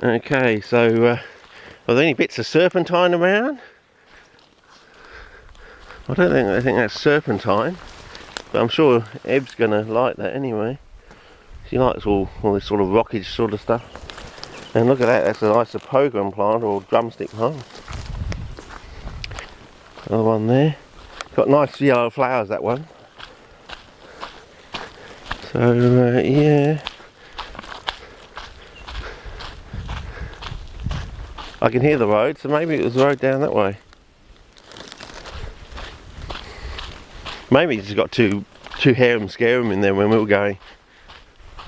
Okay, so are there any bits of serpentine around? I think that's serpentine, but I'm sure Eb's gonna like that anyway. She likes all this sort of rockage sort of stuff. And look at that, that's an isopogon plant or drumstick plant. Another one there. Got nice yellow flowers, that one. So yeah. I can hear the road, so maybe it was the road down that way. Maybe it's got two harum scarum in there when we were going.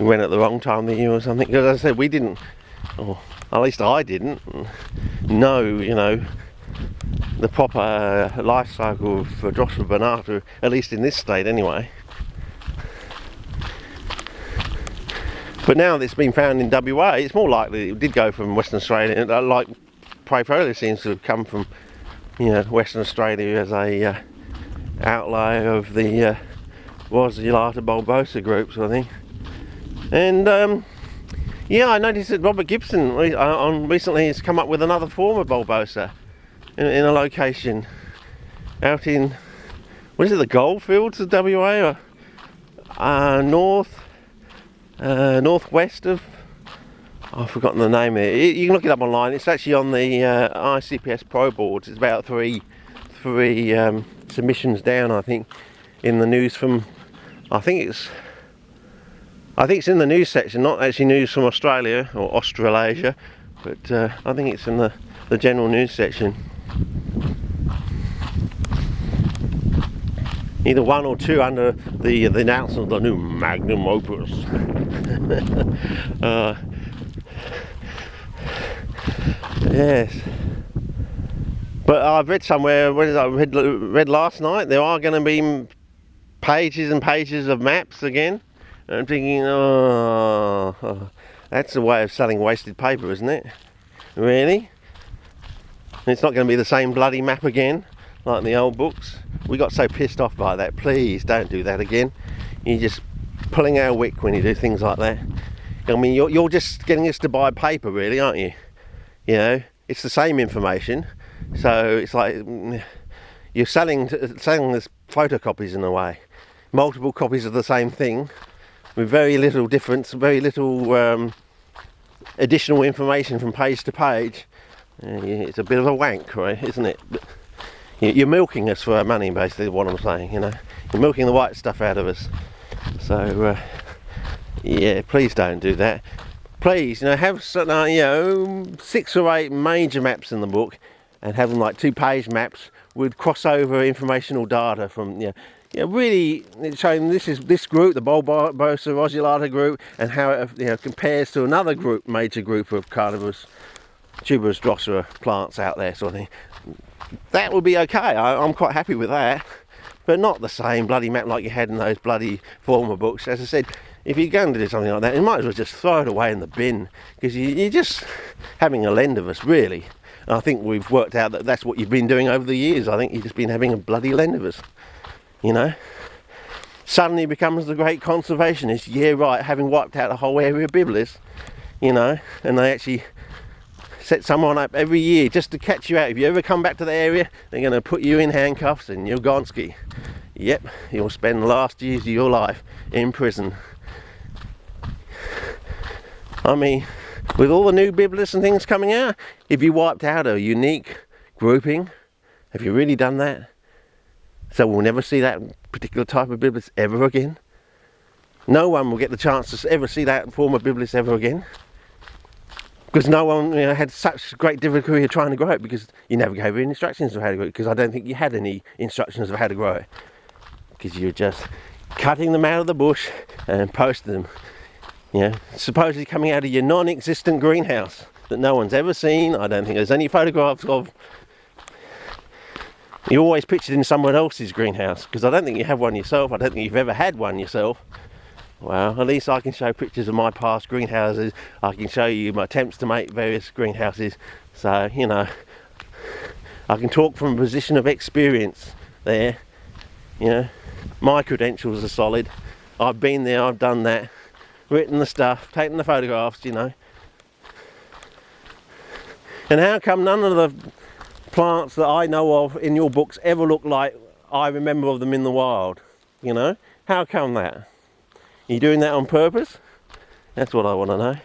We went at the wrong time of the year or something. Because as I said, we didn't, or at least I didn't, know, you know, the proper life cycle of Drosera Barnata, at least in this state anyway. But now that it's been found in WA, it's more likely it did go from Western Australia. Like Praefolia seems to have come from, you know, Western Australia as a outlay of the Rosulata bulbosa groups, I think. And yeah, I noticed that Robert Gibson recently has come up with another form of bulbosa in a location out in, what is it, the Goldfields of WA, or northwest of, I've forgotten the name of it. You can look it up online. It's actually on the ICPS Pro boards. It's about three submissions down, I think, in the news from, I think it's in the news section, not actually news from Australia or Australasia, but I think it's in the general news section. Either one or two under the announcement of the new magnum opus. Yes. But I've read somewhere, I read last night, there are going to be pages and pages of maps again. And I'm thinking, oh, that's a way of selling wasted paper, isn't it? Really? It's not going to be the same bloody map again, like in the old books. We got so pissed off by that. Please don't do that again. You're just pulling our wick when you do things like that. I mean, you're just getting us to buy paper, really, aren't you? You know, it's the same information. So it's like you're selling this photocopies in a way. Multiple copies of the same thing with very little difference, very little additional information from page to page. It's a bit of a wank, right, isn't it? But you're milking us for our money, basically, what I'm saying, you know. You're milking the white stuff out of us. So, yeah, please don't do that. Please, you know, have you know, 6 or 8 major maps in the book, and have them like 2-page maps with crossover informational data from, you know, really showing this group, the bulbosa rosulata group, and how it, you know, compares to another group, major group of carnivorous tuberous Drosera plants out there, sort of thing. That would be okay. I'm quite happy with that, but not the same bloody map like you had in those bloody former books. As I said, if you're going to do something like that, you might as well just throw it away in the bin, because you're just having a lend of us, really. And I think we've worked out that that's what you've been doing over the years. I think you've just been having a bloody lend of us, you know. Suddenly becomes the great conservationist, yeah right, having wiped out the whole area of Biblis, you know, and they actually set someone up every year just to catch you out. If you ever come back to the area, they're going to put you in handcuffs and you're gonski. Yep, you'll spend the last years of your life in prison. I mean, with all the new Biblis and things coming out, if you wiped out a unique grouping, have you really done that? So we'll never see that particular type of Biblis ever again. No one will get the chance to ever see that form of Biblis ever again. Because no one, you know, had such great difficulty of trying to grow it, because you never gave any instructions of how to grow it, because I don't think you had any instructions of how to grow it. Because you're just cutting them out of the bush and posting them. You know, supposedly coming out of your non-existent greenhouse that no one's ever seen. I don't think there's any photographs of. You're always pictured in someone else's greenhouse, because I don't think you have one yourself. I don't think you've ever had one yourself. Well, at least I can show pictures of my past greenhouses. I can show you my attempts to make various greenhouses. So, you know, I can talk from a position of experience there. You know, my credentials are solid. I've been there, I've done that. Written the stuff, taken the photographs, you know. And how come none of the plants that I know of in your books ever look like I remember of them in the wild? You know? How come that? Are you doing that on purpose? That's what I want to know.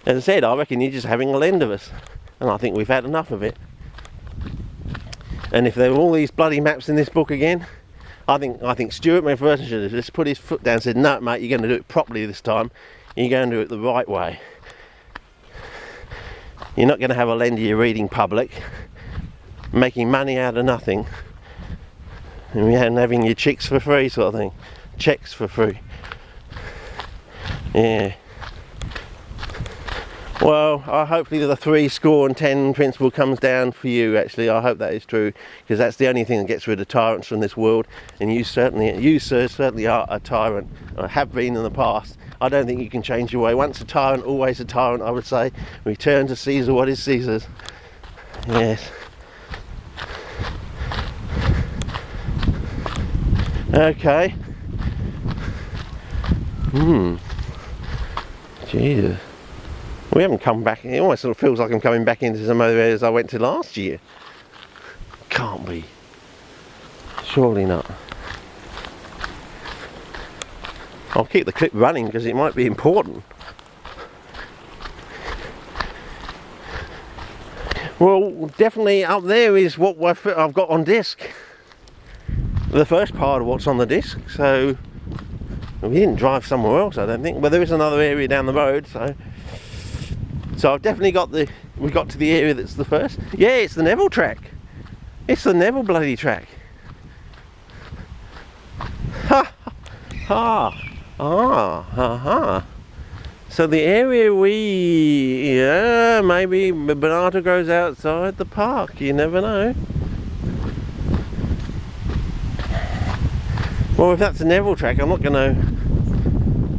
As I said, I reckon you're just having a lend of us. And I think we've had enough of it. And if there were all these bloody maps in this book again, I think Stuart McPherson should have just put his foot down and said, no mate, you're going to do it properly this time. You're going to do it the right way. You're not going to have a lend to your reading public, making money out of nothing, and having your chicks for free sort of thing. Checks for free. Yeah. Well, hopefully the 10 principle comes down for you. Actually, I hope that is true, because that's the only thing that gets rid of tyrants from this world. And you sir, certainly are a tyrant. I have been in the past. I don't think you can change your way. Once a tyrant, always a tyrant. I would say, return to Caesar what is Caesar's. Yes. Okay. Jesus. We haven't come back. It almost sort of feels like I'm coming back into some other areas I went to last year. Can't be. Surely not. I'll keep the clip running because it might be important. Well, definitely up there is what I've got on disc. The first part of what's on the disc. So we didn't drive somewhere else, I don't think. But there is another area down the road, so I've definitely we got to the area that's the first. Yeah, it's the Neville track. It's the Neville bloody track. Ha! Ha! Ha! So the area maybe Bernardo goes outside the park. You never know. Well, if that's a Neville track, I'm not going to...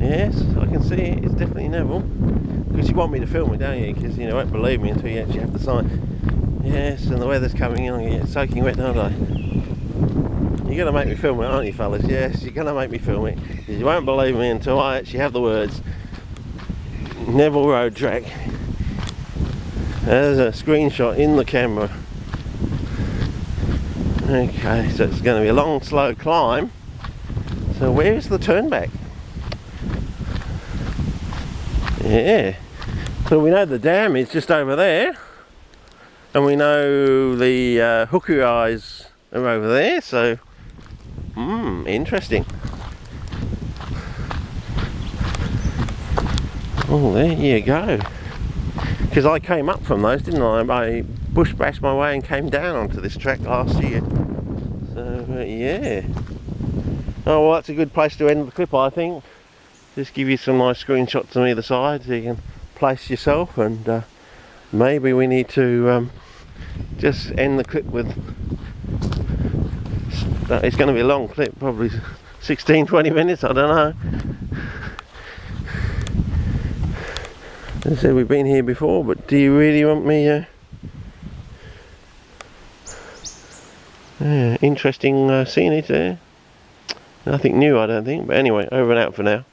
Yes, I can see it. It's definitely Neville. Because you want me to film it, don't you? Because you won't believe me until you actually have the sign. Yes, and the weather's coming in. I'm going to get soaking wet, aren't I? You're going to make me film it, aren't you, fellas? Yes, you're going to make me film it. Because you won't believe me until I actually have the words. Neville Road track. There's a screenshot in the camera. Okay, so it's going to be a long, slow climb. So where's the turn back? Yeah. So we know the dam is just over there. And we know the hooker eyes are over there. So, interesting. Oh, there you go. Because I came up from those, didn't I? I bush bashed my way and came down onto this track last year. So, yeah. Oh, well, that's a good place to end the clip, I think. Just give you some nice screenshots on either side so you can place yourself, and maybe we need to just end the clip with... It's going to be a long clip, probably 16-20 minutes, I don't know. As I said, we've been here before, but do you really want me... interesting scenery there. Nothing new, I don't think, but anyway, over and out for now.